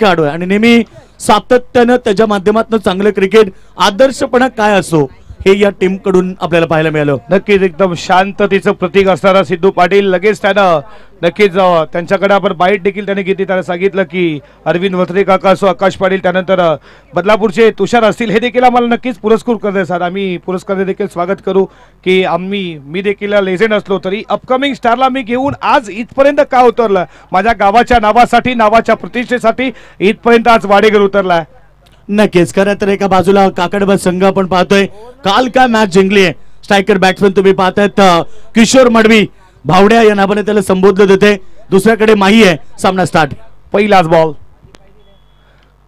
खेळाडू आहे आणि नेहमी सातत्यानं त्याच्या माध्यमातून चांगलं क्रिकेट आदर्शपणा काय असो हे या टीम कडून आपल्याला पाहायला मिळालं। नक्कीच एकदम शांततेचं प्रतीक असणारा सिद्धू पाटील लगेच त्यानं नक्कीच त्यांच्याकडे आपण बाईट देखील त्याने घेतली। त्याने सांगितलं की अरविंद वत्रे काका असो, आकाश पाटील, त्यानंतर बदलापूरचे तुषार असतील, हे देखील आम्हाला नक्कीच पुरस्कृत करते सर। आम्ही पुरस्कार देखील स्वागत करू की मी देखील लेजेंड असलो तरी अपकमिंग स्टारला मी घेऊन आज इथपर्यंत का उतरलं, माझ्या गावाच्या नावासाठी, नावाच्या प्रतिष्ठेसाठी इथपर्यंत आज वाडेकर उतरलाय। नक्कीच खरं तर एका बाजूला काकडबा संघ आपण पाहतोय काल काय मॅच जिंकली आहे। स्ट्रायकर बॅट्समन तुम्ही पाहतायत किशोर मडवी भावड्या या नावाने त्याला संबोधलं जाते, दुसऱ्याकडे माही आहे। सामना स्टार्ट। पहिलाच बॉल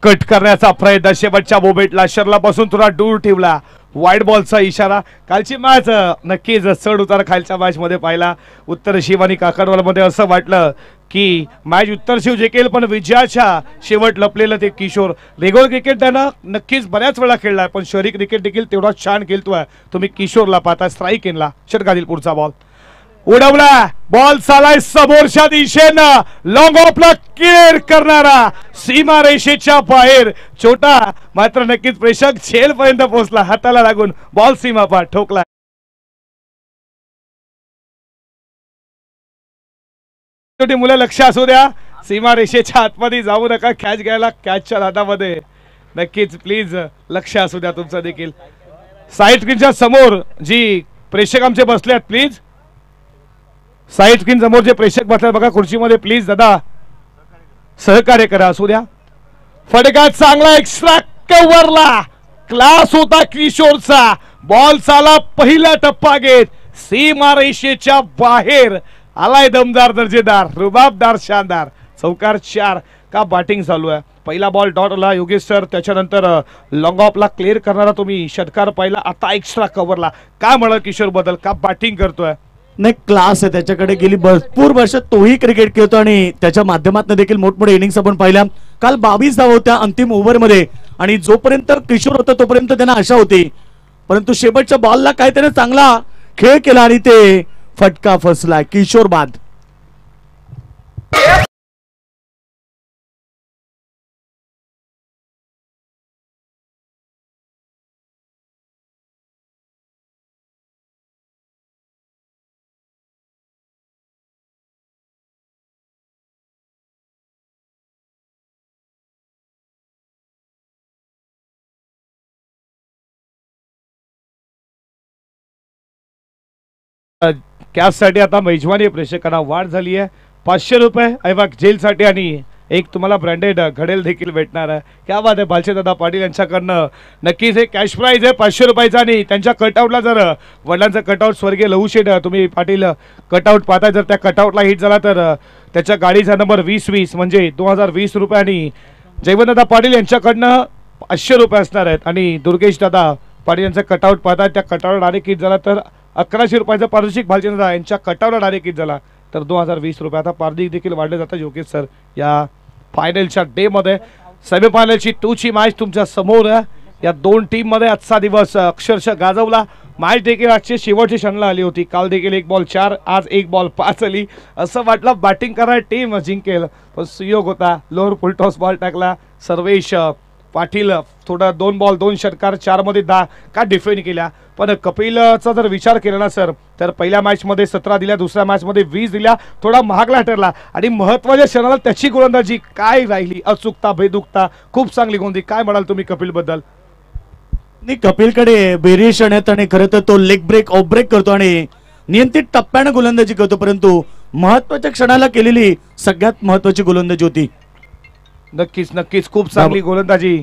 कट करण्याचा प्रयत्न, शेवटच्या मोमेंटला शरलापासून थोडा दूर ठेवला, वाईड बॉलचा इशारा। कालची मॅच नक्कीच चढ उतार खालच्या मॅच मध्ये पाहिला। उत्तर शिव आणि काकडवाल मध्ये असं वाटलं की मॅच उत्तर शिव जिंकेल, पण विजयाच्या शेवट लपलेलं ते किशोर। रेग्युलर क्रिकेट त्यानं नक्कीच बऱ्याच वेळा खेळलाय, पण शहरी क्रिकेट देखील तेवढा छान खेळतोय। तुम्ही किशोरला पाहता, स्ट्राईक इनला षटकातील पुढचा बॉल उडवला, बॉल चालाय समोरच्या दिशेनं, लॉंग ऑफला क्लिअर करणारा सीमा रेषेच्या बाहेर, छोटा मात्र नक्कीच प्रेक्षक झेल पर्यंत पोहोचला, हाताला लागून बॉल सीमा पार ठोकला। छोटी मुलं लक्ष असू द्या, सीमा रेषेच्या आतमध्ये जाऊ नका कॅच घ्यायला, कॅचच्या हातामध्ये नक्कीच प्लीज लक्ष असू द्या तुमचं देखील। साईड स्क्रीनच्या समोर जी प्रेक्षक आमचे बसले आहेत, प्लीज साईड स्क्रीन समोर जे प्रेक्षक बसले बघा खुर्चीमध्ये, प्लीज दादा सहकार्य करा, असू द्या। फटका चांगला एक्स्ट्रा कव्हरला, क्लास होता किशोरचा, बॉल चाला पहिला टप्पा घेत सीमा रेषेच्या बाहेर आलाय, दमदार, दर्जेदार, रुबाबदार, शानदार। चौकार 4 का बॅटिंग चालू आहे। पहिला बॉल डॉटला योगेश सर, त्याच्यानंतर लॉंग ऑफला क्लिअर करणारा तुम्ही षटकार पाहिला, आता एक्स्ट्रा कव्हरला। काय म्हणा किशोर बद्दल, का बॅटिंग करतोय, नाही क्लास आहे त्याच्याकडे, गेली भरपूर वर्ष तोही क्रिकेट खेळतो आणि त्याच्या माध्यमातून देखील मोठमोठे इनिंग्स आपण पाहिल्या। काल 22 धावा होत्या अंतिम ओव्हर मध्ये आणि जोपर्यंत किशोर होता तोपर्यंत त्यांना आशा होती, परंतु शेवटच्या बॉलला काय त्याने चांगला खेळ केला आणि ते फटका फसला। किशोर बाद। कॅचसाठी आता मेजवानी प्रेक्षकांना वाढ झाली आहे, 500 रुपये ऐवक जेलसाठी आणि एक तुम्हाला ब्रँडेड घडेल देखील भेटणार आहे। क्या बात आहे, बालचे दादा पाटील यांच्याकडनं नक्कीच एक कॅश प्राइज आहे 500 रुपयाचा। आणि त्यांच्या कटआउटला जर वडिलांचं कटआउट स्वर्गीय लहूशेठ तुम्ही पाटील कटआउट पाहताय, जर त्या कटआउटला हिट झाला तर त्याच्या गाडीचा नंबर 2020 म्हणजे 2020 रुपये आणि जयवंत दादा पाटील यांच्याकडनं 500 रुपये असणार आहेत। आणि दुर्गेश दादा पाटील यांचं कटआउट पाहताय, त्या कटआउट डायरेक्ट हिट झाला तर 1100 रुपयाचा पारितोषिक भालचंद्र दादा यांच्या कटआउटला डायरेक्ट हिट झाला तर 2020 रुपये। आता पारितोषिक देखील वाढले जातात योगेश सर। या फायनलच्या डे मध्ये सेमीफायनलची 2 ची मॅच तुमच्या समोर आहे। या दोन टीम मध्ये आजचा दिवस अक्षरशः गाजवला। मॅच देखील आजची शेवटची क्षणाला आली होती। काल देखील 1 बॉल 4, आज 1 बॉल 5 आली। असं वाटलं बॅटिंग करणारी टीम जिंकेल, पण सुयोग होता, लोअर फुलटॉस बॉल टाकला सर्वेश पाटील, थोडा 2 बॉल 2 षटकार 4 मध्ये 10 का डिफेंड केल्या। पण कपिलचा जर विचार केला ना सर, तर पहिल्या मॅच मध्ये 17 दिल्या, दुसऱ्या मॅच मध्ये 20 दिल्या, थोडा महागला ठरला आणि महत्त्वाच्या क्षणाला त्याची गोलंदाजी काय राहिली, अचूकता, बेदुकता, खूप चांगली गोंदी। काय म्हणाल तुम्ही कपिल बद्दल? नाही कपिलकडे व्हेरिएशन आहेत आणि खरं तर तो लेग ब्रेक ऑफ ब्रेक करतो आणि नियंत्रित टप्प्याने गोलंदाजी करतो, परंतु महत्त्वाच्या क्षणाला केलेली सगळ्यात महत्त्वाची गोलंदाजी होती। नक्कीच नक्कीच खूप चांगली गोलंदाजी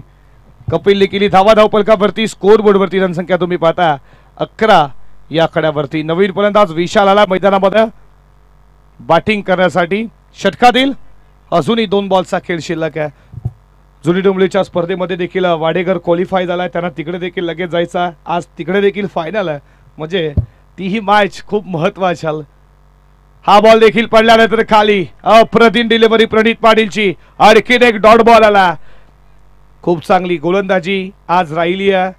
कपिलने केली। धावा धावपलकावरती, स्कोर बोर्डवरती रणसंख्या तुम्ही पाहता 11 या आकड्यावरती। नवीन फलंदाज विशाल आला मैदानामध्ये बॅटिंग करण्यासाठी। षटकातील अजूनही 2 बॉलचा खेळ शिल्लक आहे। जुनी डोंबलीच्या स्पर्धेमध्ये देखील वाडेकर क्वालिफाय झालाय, त्यांना तिकडे देखील लगेच जायचा, आज तिकडे देखील फायनल आहे, म्हणजे तीही मॅच खूप महत्त्वाची आहे। हा बॉल देखील पडल्यानंतर खाली अप्रतिम डिलिव्हरी प्रणित पाटीलची, आणखीन एक डॉट बॉल आला। खूप चांगली गोलंदाजी आज राहिली आहे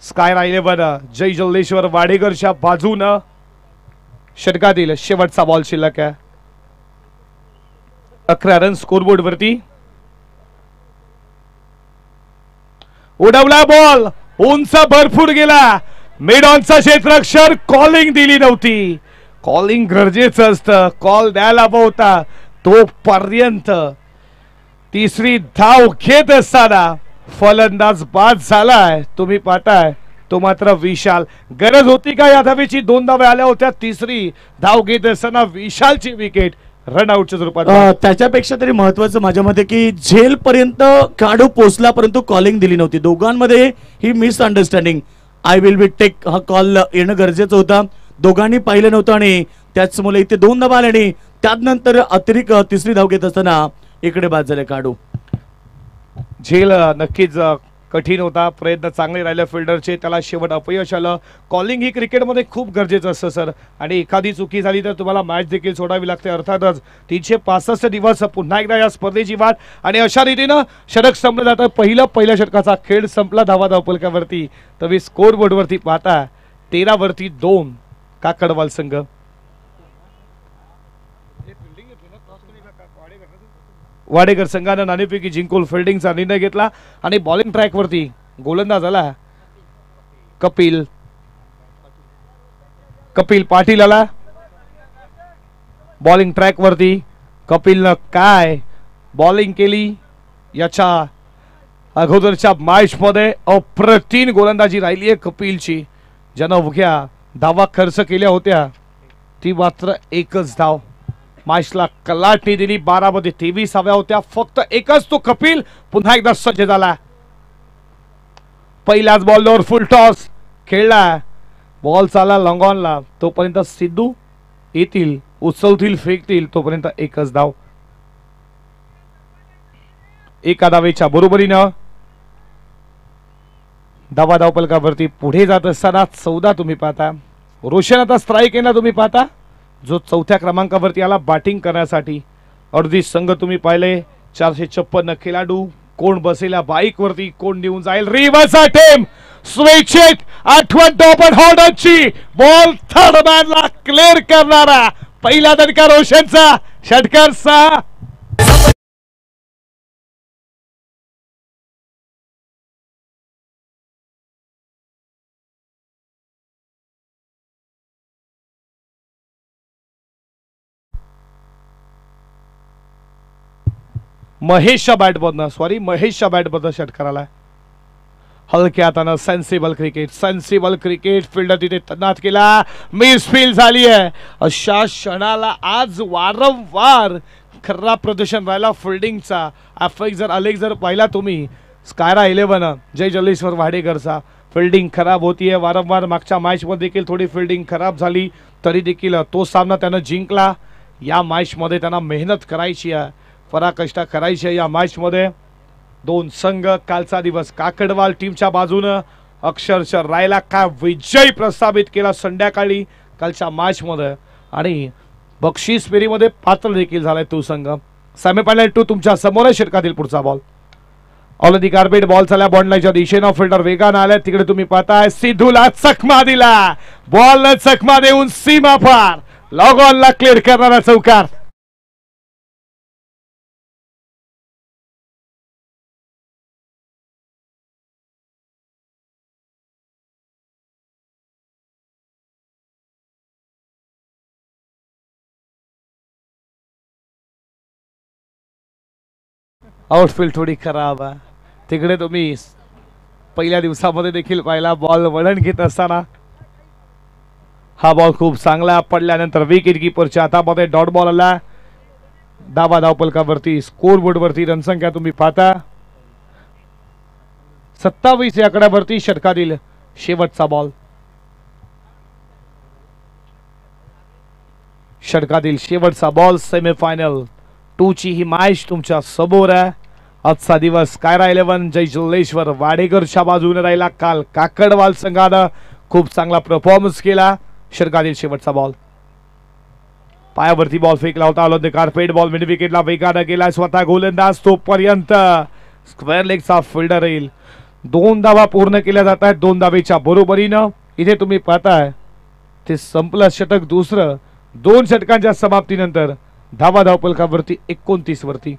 स्काय राहिलेवर जय जल्लेश्वर वाडेकरच्या बाजूनं। षटकातील शेवटचा बॉल शिल्लक आहे। 11 रन स्कोरबोर्ड वरती। उडवला बॉल, उंच भरपूर गेला, मिड ऑनचा क्षेत्ररक्षण, कॉलिंग दिली नव्हती. कॉलिंग गरजेचं असतं, कॉल द्यायला हवा होता तोपर्यंत. तिसरी धाव घेत असताना फलंदाज बाद झालाय, तुम्ही पाहताय तो मात्र विशाल. गरज होती का या धावेची? 2 धावा आल्या होत्या. तिसरी धाव घेत असताना विशालची विकेट रनआउटच्या स्वरूपात. त्याच्यापेक्षा तरी महत्वाचं माझ्या मते की झेल पर्यंत काढू पोहोचला परंतु कॉलिंग दिली नव्हती. दोघांमध्ये ही misunderstanding. I will be take हा कॉल येणं गरजेचं होतं. दोघांनी पाहिलं नव्हतं आणि त्याचमुळे इथे 2 धावा आल्या आणि त्यानंतर अतिरिक्त तिसरी धाव घेत असताना इकडे बाद झाले काढू. झेल नक्कीच कठीण होता, प्रयत्न चांगले राहिले फिल्डरचे, त्याला शेवट अपयश आलं. कॉलिंग ही क्रिकेटमध्ये खूप गरजेचं असतं सर, आणि एखादी चुकी झाली तर तुम्हाला मॅच देखील सोडावी लागते. अर्थातच 365 दिवस पुन्हा एकदा या स्पर्धेची वाट, आणि अशा रीतीनं षटक संपलं जातं. पहिल्या षटकाचा खेळ संपला धावा धावपलकावरती. तुम्ही स्कोर बोर्डवरती पाहता 13 वरती 2 काकडवाल संघ. वाडेकर संघानं नाणेफेकी जिंकून फिल्डिंगचा निर्णय घेतला आणि बॉलिंग ट्रॅकवरती गोलंदाज आला कपिल पाटील आला. बॉलिंग ट्रॅकवरती कपिलनं काय बॉलिंग केली, याच्या अगोदरच्या मॅच मध्ये अप्रतिम गोलंदाजी राहिली आहे कपिलची. ज्यानं उभ्या धावा खर्च केल्या होत्या ती मात्र एकच धाव. मॅचला कलाटणी दिली. 12 मध्ये 23 हव्या होत्या, फक्त एकच तो कपिल पुन्हा एकदा सज्ज झाला. पहिल्याच बॉलवर फुल टॉस खेळला, बॉल चालला लॉंग ऑनला, तोपर्यंत सिद्धू येतील, उचलतील, फेकतील, तोपर्यंत एकच धाव. एका धावेच्या बरोबरीनं धावा धावपलकावरती पुढे जात असताना 14 तुम्ही पाहता. रोशन आता स्ट्राईक येणार तुम्ही पाहता, जो 4थ्या क्रमांकावरती आला बॅटिंग करण्यासाठी. अर्धी संघ तुम्ही पाहिले, 456 खेळाडू. कोण बसेला बाईक वरती, कोण निघून जाईल. रिव्हर्स अटेम्प्ट, स्वेच्छित आठवण टॉपर हॉर्डरची, बॉल थर्ड मॅनला क्लिअर करणारा पहिला दणका रोशनचा. षटकार 6. महेशच्या बॅटमधनं षटकार आला. हलक्या हातानं सेन्सिबल क्रिकेट फिल्डर तिथे तैनात केला. मिसफील्ड झाली आहे. अशा क्षणाला आज वारंवार खरा प्रदर्शन राहिला फिल्डिंगचा. अफेक्ट जर अलेक जर पाहिला तुम्ही, स्कायरा 11 जय जल्लेश्वर वाडेकरचा, फिल्डिंग खराब होतीये वारंवार. मागच्या मॅच मध्ये देखील थोडी फिल्डिंग खराब झाली, तरी देखील तो सामना त्यानं जिंकला. या मॅच मध्ये त्यांना मेहनत करायची आहे, पराकाष्ठा करायची आहे या मॅच मध्ये. 2 संघ, कालचा दिवस काकडवाल टीमच्या बाजूनं अक्षरशः रायला काय विजय प्रस्थापित केला संध्याकाळी कालच्या मॅच मध्ये, आणि बक्षीस फेरीमध्ये पात्र देखील झालाय तो संघ. सेमीफायनल 2 तुमच्या समोर आहे. षटकातील पुढचा ball all the carpet, ball चालला बॉन्ड लाईनच्या दिशेनं. फिल्डर वेगानं आलाय, तिकडे तुम्ही पाहताय सिद्धूला चकमा दिला. बॉलला चकमा देऊन सीमा पार, लॉग ऑनला क्लिअर करणारा चौकार. आउटफील्ड थोडी खराब आहे. तिकडे तुम्ही पहिल्या दिवसामध्ये देखील पाहिला, बॉल वळण घेत असताना हा बॉल खूप चांगला पडल्यानंतर विकेट कीपरच्या हातामध्ये डॉट बॉल आला. धावा धावपलकावरती स्कोर बोर्ड वरती रणसंख्या तुम्ही पाहता 27 या आकड्यावरती. षटकातील शेवटचा बॉल, षटकातील शेवटचा बॉल. सेमीफायनल 2 ची ही मॅच तुमच्या समोर आहे. आजचा दिवस कायरा 11 जय जल्लेश्वर वाडेकरच्या बाजूने राहिला. काल काकडवाल संघानं खूप चांगला परफॉर्मन्स केला. षटकातील शेवटचा बॉल, पायावरती बॉल फेकला होता. On the carpet, ball mid विकेटला वेगानं गेला. स्वतः गोलंदाज, तोपर्यंत स्क्वेअर लेगचा फिल्डर येईल. 2 धावा पूर्ण केल्या जात आहेत 2 धावेच्या बरोबरीनं. इथे तुम्ही पाहताय ते संपलं षटक दुसरं. 2 षटकांच्या समाप्तीनंतर धावा धावपलकावरती 29 वरती.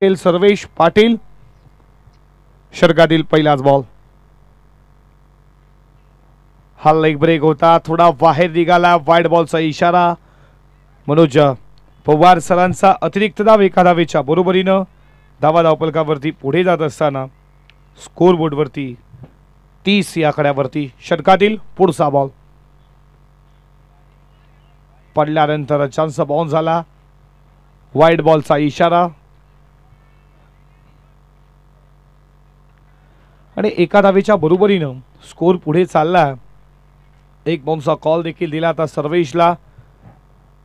सर्वेश पाटील षटकातील पहिलाच बॉल. हा लेग ब्रेक होता, थोडा बाहेर निघाला, वाईड बॉलचा इशारा. मनोज पवार सरांचा अतिरिक्त धाव एका धावेच्या बरोबरीनं धावा धावफलकावरती पुढे जात असताना स्कोर बोर्ड वरती 30 या आकड्यावरती षटकातील पुढचा बॉल. पडल्यानंतर चान्स बाउन्स झाला, वाईड बॉलचा इशारा आणि एका धावेच्या बरोबरीनं स्कोर पुढे चालला. एक बॉलचा कॉल देखील दिला आता सर्वेशला,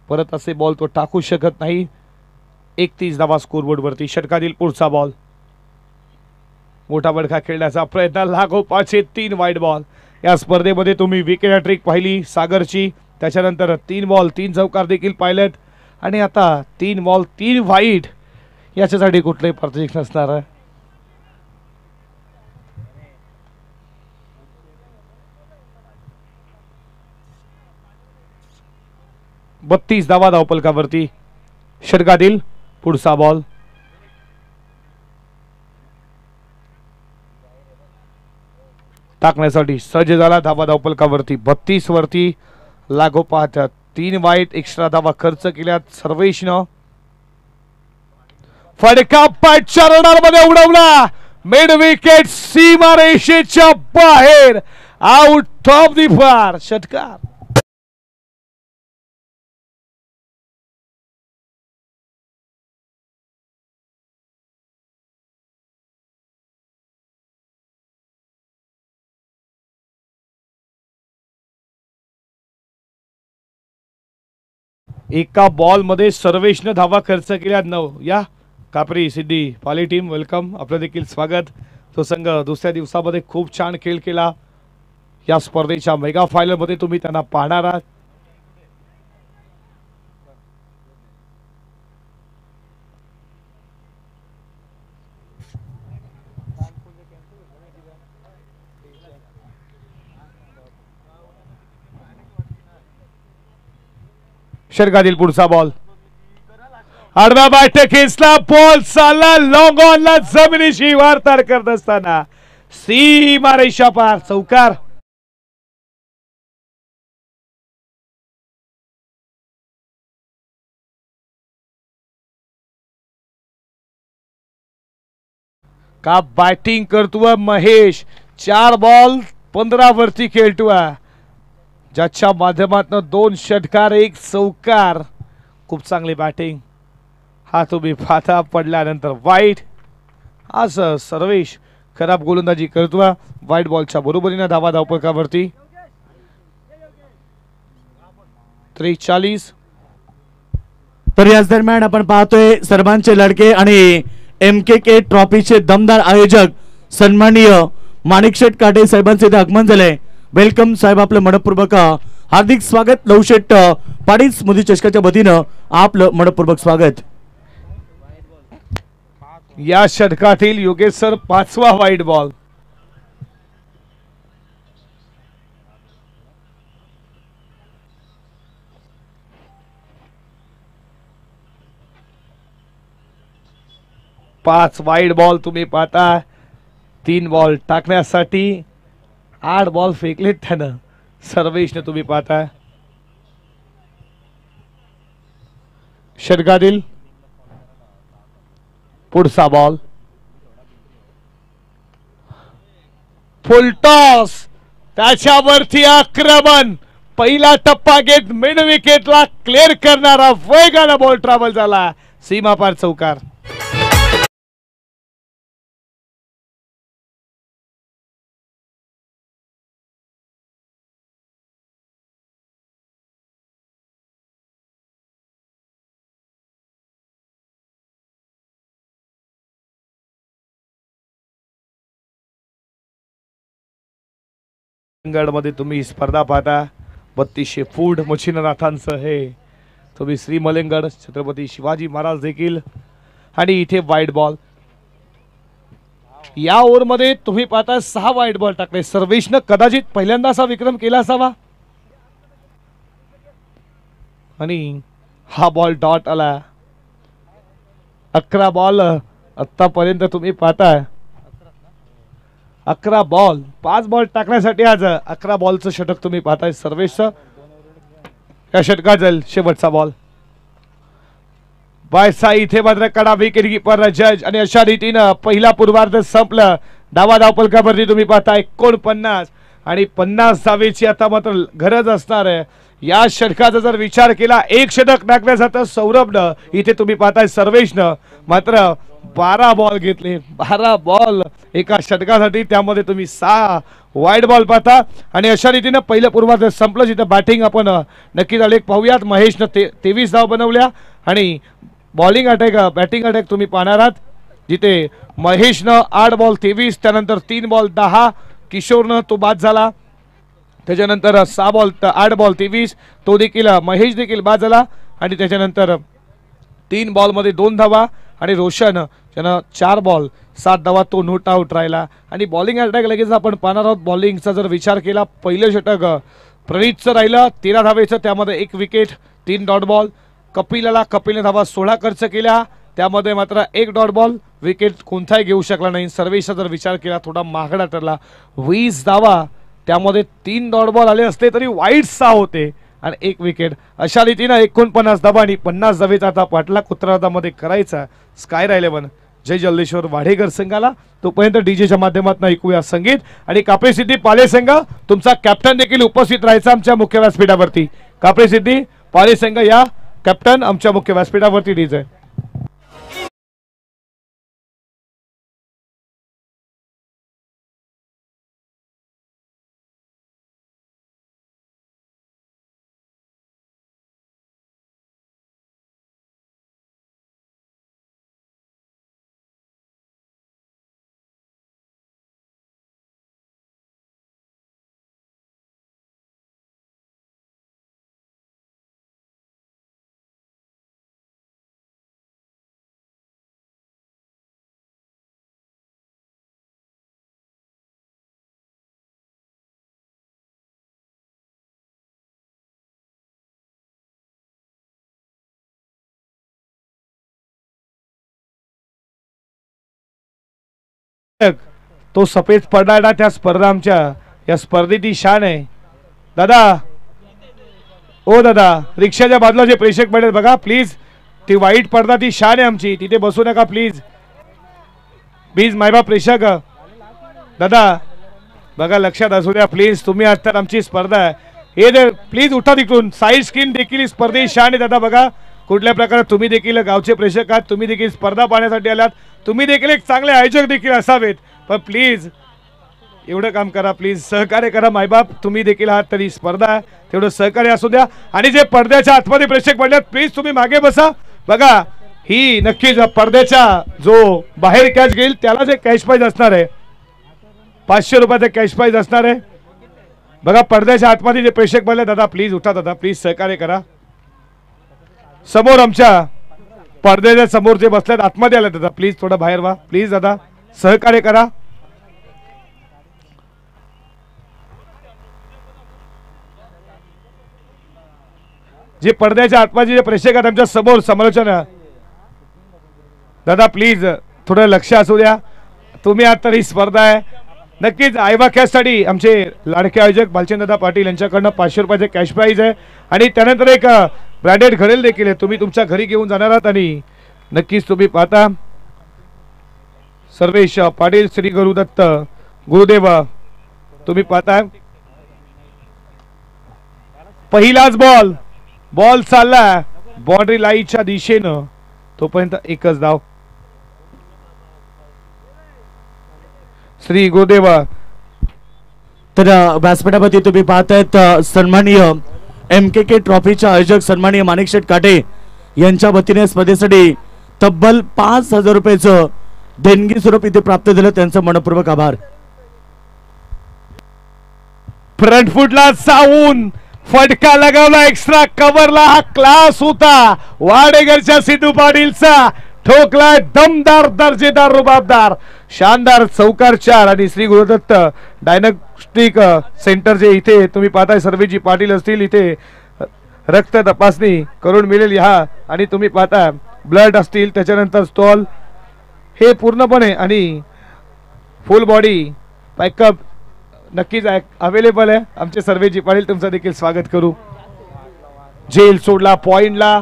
परत असे बॉल तो टाकू शकत नाही. 31 धावा स्कोरबोर्ड वरती षटकातील पुढचा बॉल. मोठा बडका खेळण्याचा प्रयत्न, लागोपाठचे 3 वाईड बॉल. या स्पर्धेमध्ये तुम्ही विकेट हॅट्रिक पाहिली सागरची, त्याच्यानंतर 3 बॉल 3 चौकार देखील पाहिलेत आणि आता 3 बॉल 3 वाईड. याच्यासाठी कुठलंही प्रतीक नसणार आहे. बत्तीस धावा धावफलकावरती षटकातील पुढचा बॉल. टाकण्यासाठी सज्ज झाला, धावा धावफलकावरती 32 वरती. लागोपाठ 3 वाईट, एक्स्ट्रा धावा खर्च केल्यात सर्वेशनं. फडका पाठच्या रडारमध्ये उडवला, मिड विकेट सीमारेषेच्या बाहेर, आउट ऑफ दी पार. षटकार एका बॉल मध्ये सर्वेशनं धावा खर्च केल्या 9. या कापरी सिद्धी पाली टीम वेलकम, आपलं देखील स्वागत. तो संघ दुसऱ्या दिवसामध्ये खूप छान खेळ केला. या स्पर्धेच्या मेगा फायनल मध्ये तुम्ही त्यांना पाहणार आहात. षटकातील पुढचा बॉल. आडवा बॅट खेचला, बॉल चालला लॉंग ऑनला, जमिनीशी वारतार करत असताना सीमारेषा पार, चौकार. का बॅटिंग करतोय महेश, 4 बॉल 15 वरती खेळतोय, ज्याच्या माध्यमातून 2 षटकार 1 चौकार. खूप चांगली बॅटिंग. हा तुम्ही पाहता, पडल्यानंतर वाईट. आज सर्वेश खराब गोलंदाजी करतोय. वाईट बॉलच्या बरोबरीने धावा धावफलकावरती 43. तर याच दरम्यान आपण पाहतोय सर्वांचे लडके आणि MKK ट्रॉफीचे दमदार आयोजक सन्माननीय माणिकशेठ काटे साहेबांचे इथे आगमन झाले. वेलकम साहेब, आपलं मनपूर्वक हार्दिक स्वागत. लवशेठ पाटील स्मृती चषकाच्या वतीनं आपलं मनपूर्वक स्वागत. या षटकातील योगेश सर 5वा वाईड बॉल. पाच वाईड बॉल तुम्ही पाहता. 3 बॉल टाकण्यासाठी 8 बॉल फेकलेत त्यानं सर्वेशने, तुम्ही पाहता. षटकातील पुढचा बॉल. फुल टॉस, त्याच्यावरती आक्रमण. पहिला टप्पा घेत मिड विकेटला क्लिअर करणारा वेगाने बॉल ट्रॅव्हल झाला, सीमापार चौकार. मध्ये तुम्ही स्पर्धा पाहता. 3200 फूट मच्छिंद्रनाथांचं हे तुम्ही श्री मलिंगड छत्रपती शिवाजी महाराज देखील. आणि इथे वाईड बॉल. या ओव्हर मध्ये तुम्ही पाहता 6 वाईड बॉल टाकले. सर्वेशनं कदाचित पहिल्यांदा असा विक्रम केला असावा. आणि हा बॉल डॉट आला. 11 बॉल आतापर्यंत तुम्ही पाहताय 11 बॉल, 5 बॉल टाकण्यासाठी आज 11 बॉलचं षटक तुम्ही पाहताय सर्वेशचं. या षटकात जाईल शेवटचा बॉल. बाय साई इथे मात्र कडा विकेट कीपर जज आणि अशा रीतीनं पहिला पूर्वार्ध संपलं. डावा धावपलकावरती तुम्ही पाहताय 49 आणि 50 धावेची आता मात्र गरज असणार आहे. या षटकाचा जर विचार केला एक षटक टाकण्यासाठी सौरभनं, इथे तुम्ही पाहताय सर्वेशनं मात्र 12 बॉल घेतले. 12 बॉल एका षटकासाठी, त्यामध्ये तुम्ही 6 वाईड बॉल पाहता. आणि अशा रीतीनं पहिलं पूर्वार्ध संपलं. जिथं बॅटिंग आपण नक्कीच आलेख पाहूयात. महेशनं 23 धाव बनवल्या आणि बॉलिंग अटॅक बॅटिंग अटॅक तुम्ही पाहणार आहात जिथे महेशनं 8 बॉल 23, त्यानंतर 3 बॉल 10 किशोरनं तो बाद झाला. त्याच्यानंतर 6 बॉल 8 बॉल 23 तो देखील महेश देखील बाद झाला. आणि त्याच्यानंतर 3 बॉलमध्ये 2 धावा आणि रोशन त्यानं 4 बॉल 7 धावा तो नोट आउट राहिला. आणि बॉलिंग अटॅक लगेच आपण पाहणार आहोत. बॉलिंगचा जर विचार केला पहिलं षटक प्रणीतचं राहिलं 13 धावेचं, त्यामध्ये 1 विकेट 3 डॉट बॉल. कपिलने धावा 16 खर्च केल्या, त्यामध्ये मात्र 1 डॉट बॉल, विकेट कोणताही घेऊ शकला नाही. सर्वेचा जर विचार केला थोडा महागडा ठरला. 20 धावा, त्यामध्ये 3 डॉट बॉल आले असते तरी वाईट 6 होते आणि 1 विकेट. अशा रीतीनं 49 धावा आणि 50 धावेचा आता पाटला उत्तरार्धामध्ये करायचा. स्काय 11 जय जल्लेश्वर वाढेकर संघाला. तोपर्यंत डीजेच्या माध्यमातून ऐकूया संगीत. आणि कापरे सिद्धी पाले संघ तुमचा कॅप्टन देखील उपस्थित राहायचा आमच्या मुख्य व्यासपीठावरती. कापरे सिद्धी पाले संघ या कॅप्टन आमच्या मुख्य व्यासपीठावरती डीजे. तो सफेद पडला त्या स्पर्धा आमच्या या स्पर्धेची शान आहे. दादा ओ दादा, रिक्षाच्या बाजूला जे प्रेक्षक बैठे बघा प्लीज, ती वाईट पडदा ती शान आहे आमची, तिथे बसू नका प्लीज. प्लीज मायबा प्रेक्षक दादा बघा लक्षात असू द्या प्लीज. तुम्ही आज तर आमची स्पर्धा आहे हे दे प्लीज उठा तिकडून. साईड स्क्रीन देखील स्पर्धेची शान आहे दादा. बघा कुठल्या प्रकारे तुम्ही देखील गावचे प्रेक्षक आहात, तुम्ही देखील स्पर्धा पाहण्यासाठी आलात, तुम्ही देखील एक चांगले आयोजक देखील असावेत. पण प्लीज एवढं काम करा, प्लीज सहकार्य करा मायबाप. तुम्ही देखील आहात तरी स्पर्धा आहे, तेवढं सहकार्य असू द्या. आणि जे पडद्याच्या आतमध्ये प्रेक्षक पडल्यात प्लीज तुम्ही मागे बसा. बघा ही नक्कीच पडद्याच्या जो बाहेर कॅच घेईल त्याला जे कॅश प्राइज असणार आहे 500 रुपयाचं कॅश प्राइज असणार आहे. बघा पडद्याच्या आतमध्ये जे प्रेक्षक पडले दादा प्लीज उठा, दादा प्लीज सहकार्य करा. समोर आमच्या पडद्याच्या समोर जे बसल्यात आतमध्ये आले दादा प्लीज थोडं बाहेर व्हा प्लीज, दादा सहकार्य करा. जे पडद्याच्या आतमध्ये जे प्रेक्षक आहेत आमच्या समोर समालोचन दादा प्लीज थोडं लक्ष असू द्या. तुम्ही आहात तर ही स्पर्धा आहे. नक्कीच आयबा कॅशसाठी आमचे लाडके आयोजक बालचंद दादा पाटील यांच्याकडनं 500 रुपयाचे कॅश प्राइज आहे. आणि त्यानंतर एक ब्रँडेड घडेल देखील आहे, तुम्ही तुमच्या घरी घेऊन जाणार आहात. आणि नक्कीच तुम्ही पाहता सर्वेश पाटील श्री गुरुदत्त गुरुदेव तुम्ही पाहता. पहिलाच बॉल चालला बाउंड्री लाईनच्या दिशेनं, तोपर्यंत एकच धाव. श्री गुरुदेव. तर व्यासपीठावरती तुम्ही पाहतायत सन्माननीय MKK ट्रॉफीच्या आयोजक सन्माननीय माणिकशेठ काटे यांच्या वतीने स्पर्धेसाठी तब्बल 5000 रुपयाचं देणगी स्वरूप इथे प्राप्त झालं, त्यांचं मनपूर्वक आभार. फ्रंट फुटला जाऊन फटका लगावला, एक्स्ट्रा कव्हरला, हा क्लास होता वाडेकरच्या सिद्धू पाटीलचा. ठोकलाय दमदार दर्जेदार रुबाबदार शानदार चौकार 4. आणि श्री गुरुदत्त डायग्नोस्टिक सेंटरचे इथे तुम्ही पाहताय सर्वेजी पाटील असतील, इथे रक्त तपासणी करून मिळेल ह्या. आणि तुम्ही पाहताय ब्लड असतील, त्याच्यानंतर स्टॉल हे पूर्णपणे आणि फुल बॉडी पॅकअप नक्कीच अवेलेबल आहे. आमचे सर्वेजी पाटील तुमचं देखील स्वागत करू. जेल सोडला पॉइंटला.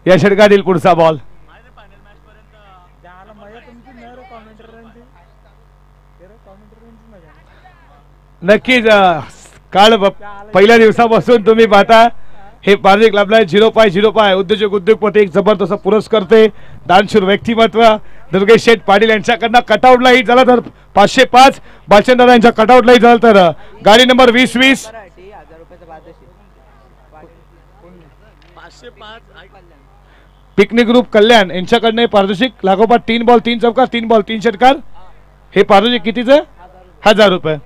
या षटकातील पुढचा बॉल. नक्कीच काल पहिल्या दिवसापासून तुम्ही पाहता हे पारदर्शक लाभलाय. 0.05 उद्योजक उद्योगपती एक जबरदस्त पुरस्कर्ते दानशूर व्यक्तिमत्व दुर्गेश शेठ पाटील यांच्याकडनं कटआउटला हिट झाला तर 505. बालचंद्र यांच्या कटआउटला हिट झाला तर गाडी नंबर 2020 पिकनिक ग्रुप कल्याण यांच्याकडनं पारितोषिक लागोपाठ 3 बॉल 3 चौकार 3 बॉल 3 षटकार. हे पारितोषिक कितीचं? 1000 रुपये.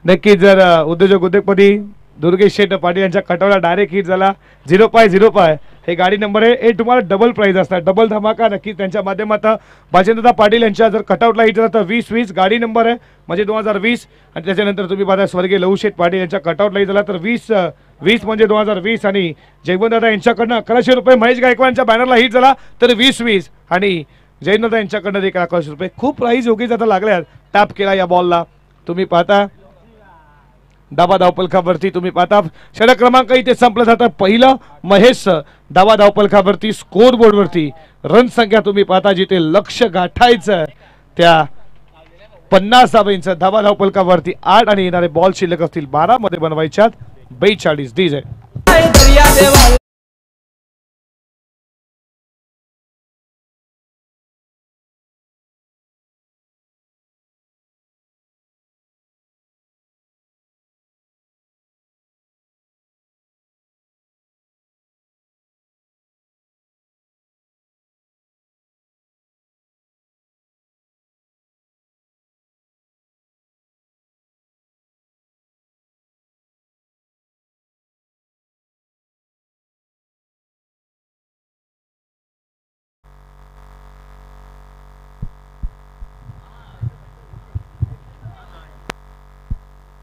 नक्कीच जर उद्योजक उद्योगपती दुर्गेश शेठ पाटील यांच्या कटआउटला डायरेक्ट हिट झाला 0.05 हे गाडी नंबर आहे. हे तुम्हाला डबल प्राइज असतात, डबल धमाका. नक्कीच त्यांच्या माध्यमातून बालचंद्र पाटील यांच्या जर कटआउटला हिट झाला तर 2020 गाडी नंबर आहे म्हणजे 2020. आणि त्याच्यानंतर तुम्ही पाहता स्वर्गीय लहू शेठ पाटील यांच्या कटआउटला हिट झाला तर 20 म्हणजे 2020. आणि जयवंतदादा यांच्याकडनं 1100 रुपये. महेश गायकवाडच्या बॅनरला हिट झाला तर 2020. आणि जयवंतदादा यांच्याकडनं देखील 1100 रुपये. खूप प्राइज योग्य आता लागल्या. टॅप केला या बॉलला. तुम्ही पाहता धावा धावपलखावरती तुम्ही पाहता षटक क्रमांक इथे संपलं जातं. पहिलं महेश धावा धावपलखावरती स्कोर बोर्डवरती रन संख्या तुम्ही पाहता जिथे लक्ष गाठायचं त्या 50 धावांच धावा धावपलखावरती 8 आणि येणारे बॉल शिल्लक असतील 12 मध्ये बनवायच्यात 42 डीजे.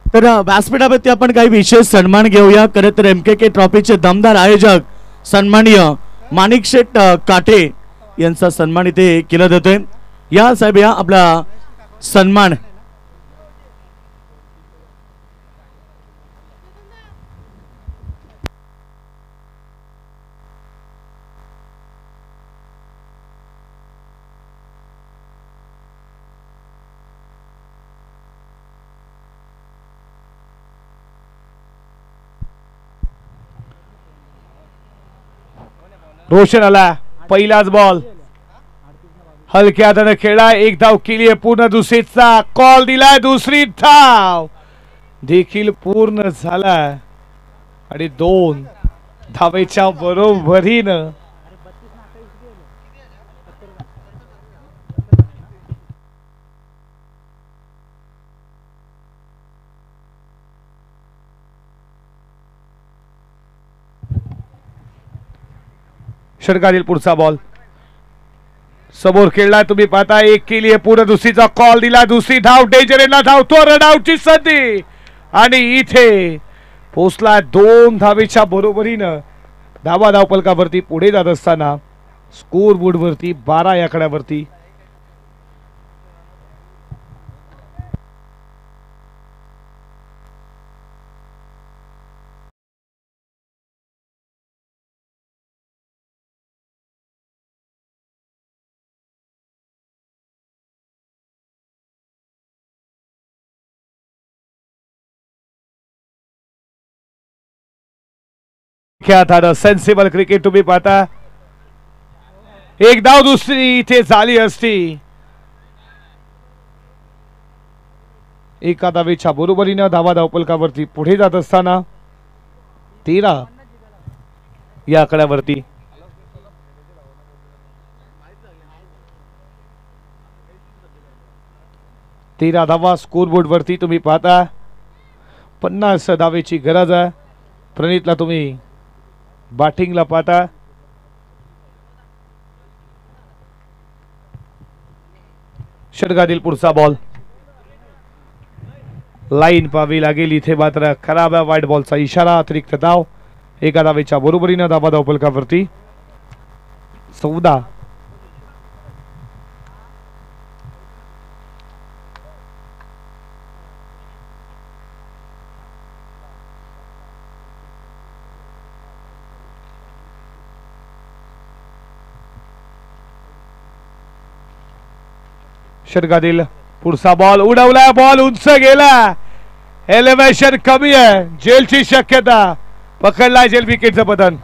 तर व्यासपीठावरती आपण काही विशेष सन्मान घेऊया. खरं तर MKK ट्रॉफीचे दमदार आयोजक सन्माननीय माणिक शेठ काटे यांचा सन्मान इथे केला जातोय. या साहेब या आपला सन्मान. रोशन आला. पहिलाच बॉल हलक्या हाताने खेळा. एक धाव केली आहे पूर्ण. दुसरीचा कॉल दिलाय. दुसरी धाव देखील पूर्ण झाला आणि 2 धावेच्या बरोबरीनं षटकातील पुढचा बॉल समोर खेळला. तुम्ही पाहता एक केली आहे पूर्ण. दुसरीचा कॉल दिला. दुसरी धाव डेंजरला धावतो. रनआउटची संधी आणि इथे पोचला 2 धावेच्या बरोबरीनं धावा धावपलकावरती पुढे जात असताना स्कोर बोर्डवरती 12 या आकड्यावरती. सेन्सिबल क्रिकेट तुम्ही पाहता. एक धाव दुसरी इथे झाली असती. एका धावेच्या बरोबरीनं धावा धावपलकावरती पुढे जात असताना 13 या आकड्यावरती. तेरा धावा स्कोर बोर्ड वरती तुम्ही पाहता. 50 धावेची गरज आहे. प्रणितला तुम्ही बॅटिंगला पाहता. षटकातील पुढचा बॉल लाईन पाहावी लागेल. इथे मात्र खराब आहे. वाईट बॉलचा इशारा. अतिरिक्त धाव 1 धावेच्या बरोबरीनं धाबा धावफलकावरती 14. षटकातील पुढचा बॉल उडवला. बॉल उंच गेला. एलिव्हेशन कमी आहे. जेलची शक्यता. पकडला जेल विकेटचं पतन.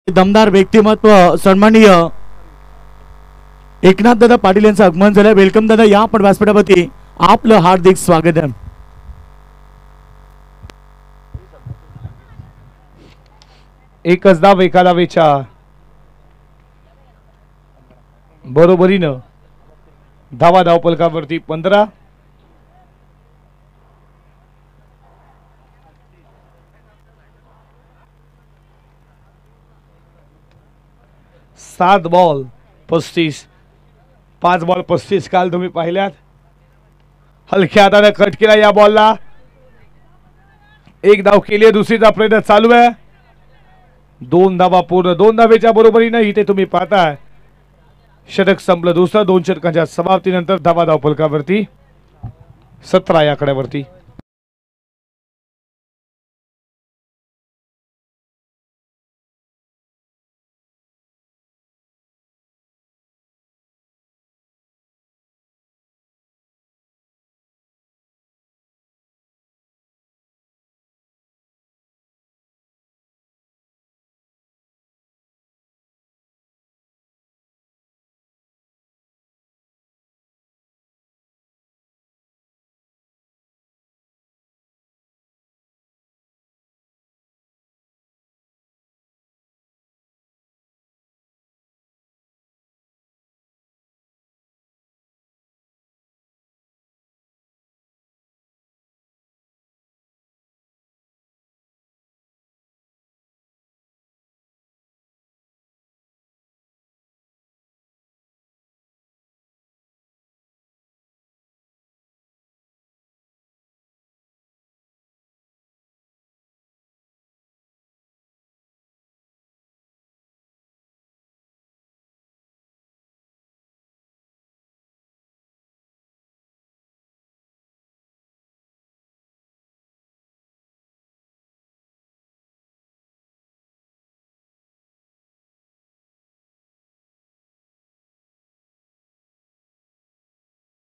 दमदार व्यक्तिमत्व सन्माननीय एकनाथ दादा पाटील यांचं आगमन झालं. वेलकम दादा. या आपण व्यासपीठावरती आपलं हार्दिक स्वागत आहे. एकच धाव 1 धावेच्या बरोबरीनं धावा धावफलकावरती 15. सात बॉल 35. 5 बॉल 35 काल तुम्ही पाहिल्यात. हलक्या हाताने कट केला या बॉलला. 1 धाव केली आहे. दुसरीचा प्रयत्न चालू आहे. 2 धावा पूर्ण. 2 धावेच्या बरोबरीनं इथे तुम्ही पाहताय षटक संपलं. दुसरा 2 षटकांच्या समाप्तीनंतर धावा धावफलकावरती 17 या आकड्यावरती.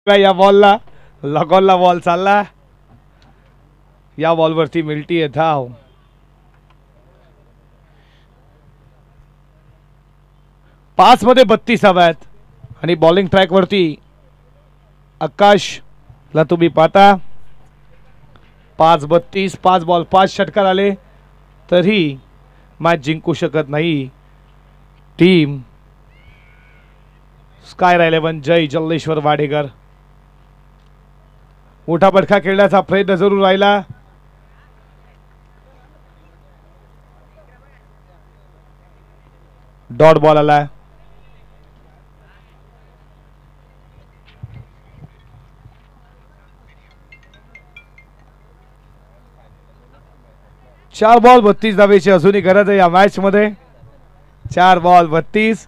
या बॉलला लगॉनला बॉल चालला. या बॉलवरती मिळती आहे धाव. 5 मध्ये 32 हव्यात आणि बॉलिंग ट्रॅक वरती आकाशला तुम्ही पाहता 5-32. 5 बॉल 5 षटकार आले तरी मॅच जिंकू शकत नाही टीम स्काय 11 जय जल्लेश्वर वाडेकर. मोठा फटका खेळण्याचा प्रयत्न जरूर राहिला. डॉट बॉल आला. चार बॉल 32 धावेची अजूनही गरज आहे या मॅच मध्ये. 4 बॉल 32.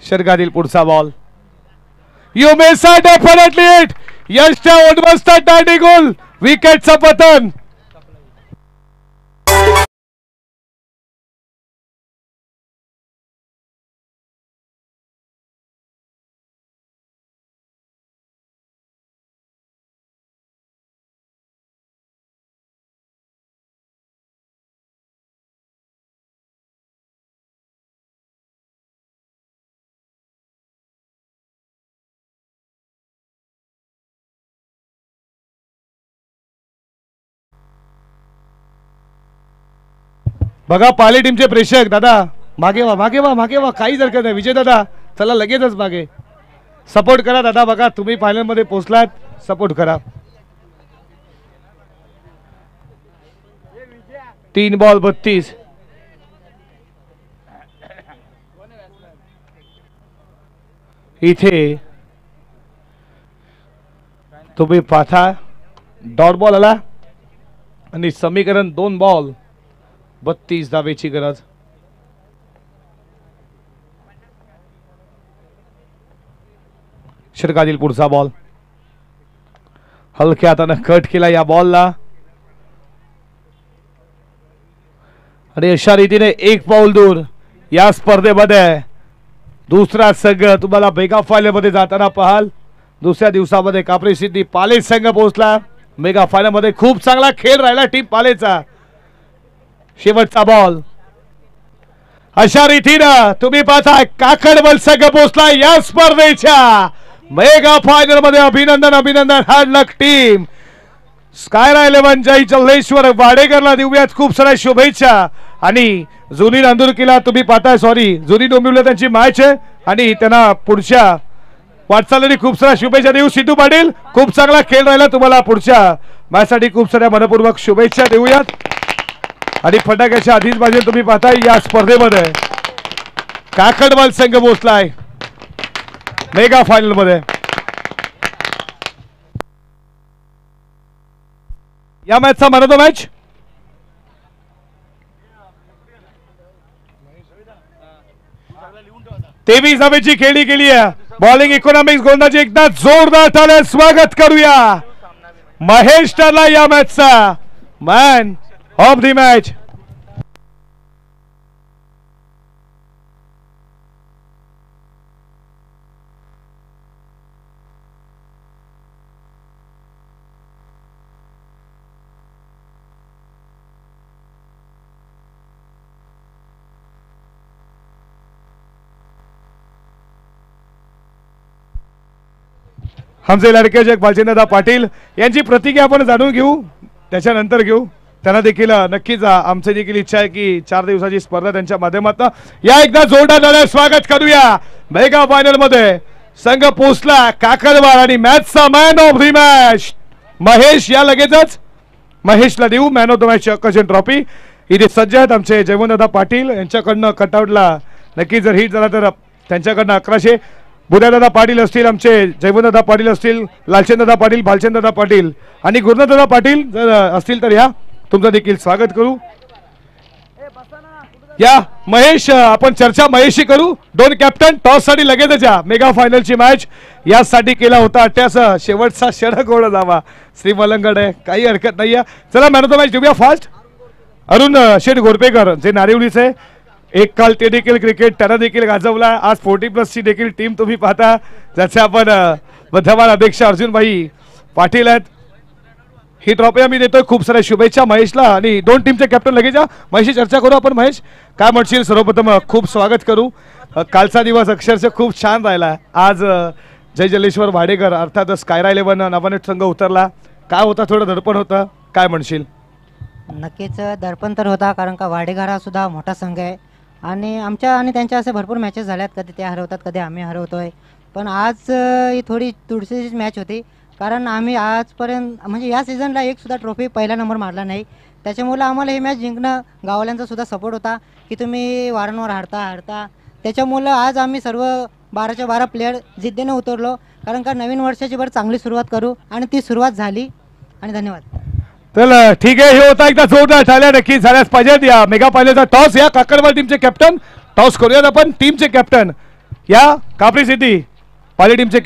षटकातील पुढचा ball. You miss definitely it. यशच्या उद्ध्वस्त दांडी गोल. विकेटचं पतन. बघा पाली टीमचे प्रेक्षक दादा मागे वा मागे वा मागे वा काहीच हरकत नाही. विजय दादा चला लगेचच मागे सपोर्ट करा दादा. बघा तुम्ही फायनल मध्ये पोहोचलात सपोर्ट करा. 3 बॉल 32. इथे तुम्ही पाहता डॉट बॉल आला आणि समीकरण 2 बॉल 32 धावेची गरज. षटकातील पुढचा बॉल हलक्या हातानं कट केला या बॉलला आणि अशा रीतीने 1 पाऊल दूर या स्पर्धेमध्ये दुसरा संघ तुम्हाला मेगा फायनल मध्ये जाताना पाहाल. दुसऱ्या दिवसामध्ये कापरी सिद्धी पाले संघ पोहोचला मेगा फायनल मध्ये. खूप चांगला खेळ राहिला टीम पालेचा. शेवटचा बॉल अशा रीतीनं तुम्ही पाहताय काकडबल संघ पोहोचला या स्पर्धेच्या मेगा फायनल मध्ये. अभिनंदन अभिनंदन हार्ड लक टीम. स्कायरा 11 जय चल्लेश्वर वाडेकरला देऊयात खूप साऱ्या शुभेच्छा. आणि जुनी नांदुरकीला तुम्ही पाहताय सॉरी जुनी डोंबिवलीला त्यांची मॅच आहे आणि त्यांना पुढच्या वाटचालीने खूप साऱ्या शुभेच्छा देऊ. सिद्धू पाटील खूप चांगला खेळ राहिला तुम्हाला पुढच्या मॅच साठी खूप साऱ्या मनपूर्वक शुभेच्छा देऊयात. आणि फटाक्याच्या आधीच बाजूला तुम्ही पाहताय या स्पर्धेमध्ये काकडवाल संघ पोहोचलाय मेगा फायनल मध्ये. या मॅचचा मन ऑफ द मॅच तेवीस धावेची खेळी केली आहे. बॉलिंग इकॉनॉमिक्स गोलंदाजी एकदा जोरदार टाळ्या स्वागत करूया महेश ठरला या मॅचचा मॅन ऑफ द मॅच. आमचे लाडके जग भालचंद्रदा पाटील यांची प्रतिक्रिया आपण जाणून घेऊ त्याच्यानंतर घेऊ. त्यांना देखील नक्कीच आमची देखील इच्छा आहे की 4 दिवसाची स्पर्धा त्यांच्या माध्यमातून या एकदा जोरदार स्वागत करूया मेगा फायनल मध्ये. संघ पोहोचला काकडवाड आणि मॅचचा man of the match Mahesh. या लगेचच महेशला देऊ मॅन ऑफ द मॅच अकर्षण ट्रॉफी. इथे सज्ज आहेत आमचे जयवंतदादा पाटील यांच्याकडनं कटआउटला नक्की जर हिट झाला तर त्यांच्याकडनं 1100. बुधादादा पाटील असतील आमचे जयवंतदादा पाटील असतील लालचंददादा पाटील भालचंददादा पाटील आणि गुरुनाथदादा पाटील जर असतील तर या तुमचं देखील स्वागत करू. या महेश आपण चर्चा महेशशी करू. 2 कॅप्टन टॉस साठी लगेचच या मेगा फायनलची मॅच यासाठी केला होता. अट्ट्यास शेवटचा षटक ओढ जावा श्री मलंगड आहे काही हरकत नाही. चला मॅन ऑफ द मॅच देऊया फास्ट. अरुण शेठ घोरपेकर जे नारिवलीचे एक काल ते देखील क्रिकेट त्यांना देखील गाजवला. आज 40+ ची देखील टीम तुम्ही पाहता ज्याचे आपण वर्धमान अध्यक्ष अर्जुनभाई पाटील आहेत. ही ट्रॉफी आम्ही देतोय. खूप साऱ्या शुभेच्छा महेशला आणि 2 टीमचे कॅप्टन लगेच या महेशशी चर्चा करू आपण. महेश काय म्हणशील? सर्वप्रथम खूप स्वागत करू. कालचा दिवस अक्षरशः खूप छान राहिला. आज जय जल्लेश्वर वाडेकर अर्थात स्कायरा 11 नवानेट संघ उतरला. काय होता थोडं दडपण होतं काय म्हणशील? नक्कीच दडपण तर होता कारण का वाडेघर हा सुद्धा मोठा संघ आहे आणि आमच्या आणि त्यांच्या असे भरपूर मॅचेस झाल्यात. कधी ते हरवतात कधी आम्ही हरवतोय. पण आज ही थोडी तुळशीची मॅच होती कारण आम्ही आजपर्यंत म्हणजे या सीझनला एक सुद्धा ट्रॉफी पहिला नंबर मारला नाही. त्याच्यामुळे आम्हाला ही मॅच जिंकणं गावल्यांचा सुद्धा सपोर्ट होता की तुम्ही वारंवार हारता. त्याच्यामुळं आज आम्ही सर्व 12च्या 12 प्लेयर जिद्दीने उतरलो कारण का नवीन वर्षाची बरं चांगली सुरुवात करू आणि ती सुरुवात झाली. आणि धन्यवाद. चल ठीक आहे. हे होता एकदा जोरदार झाल्या नक्की झाल्याच पाहिजेत. या मेगा फायनलचा टॉस या काकडवाल टीमचे कॅप्टन टॉस करूयात आपण. टीमचे कॅप्टन या कापरी सिटी पाली टीमचे